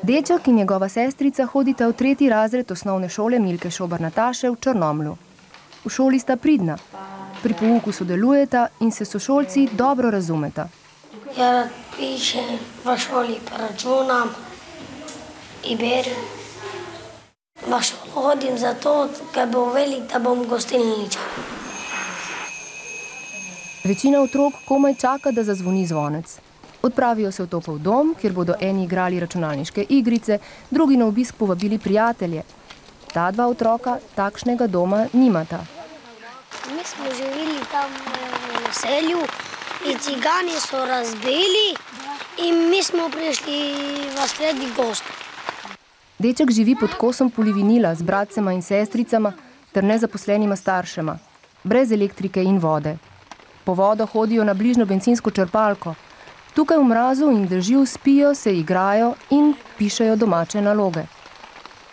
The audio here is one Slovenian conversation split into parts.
Deček in njegova sestrica hodita v 3. razred osnovne šole Milke Šobar Nataše v Črnomlju. V šoli sta pridna, pri pouku sodelujeta in se sošolci dobro razumeta. Ja rad pišem v šoli, pa računam in berem. V šolo hodim zato, ker bo velik, da bom gostilničar. Večina otrok komaj čaka, da zazvoni zvonec. Odpravijo se v topel dom, kjer bodo eni igrali računalniške igrice, drugi na obisk povabili prijatelje. Ta dva otroka takšnega doma nimata. Mi smo živeli tam v naselju in cigani so razbili in mi smo prišli v sredi gozda. Deček živi pod kosom polivinila z bratcema in sestricama ter nezaposlenima staršema, brez elektrike in vode. Po vodo hodijo na bližnjo bencinsko črpalko. Tukaj v mrazu in dežju spijo, se igrajo in pišejo domače naloge.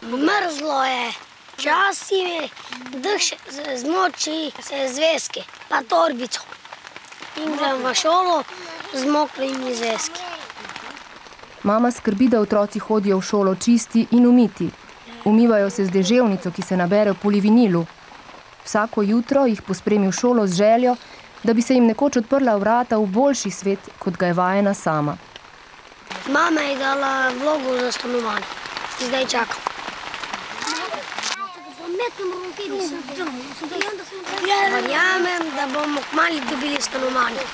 Mrzlo je, včasih zmoči zvezke, pa torbico. In grem v šolo z mokrimi zvezki. Mama skrbi, da otroci hodijo v šolo čisti in umiti. Umivajo se z deževnico, ki se nabere v polivinilu. Vsako jutro jih pospremi v šolo z željo, da bi se jim nekoč odprla vrata v boljši svet, kot ga je vajena sama. Mama je dala vlogo za stanovanje. Zdaj čakam. Verjamem, da bomo kmalu dobili stanovanje.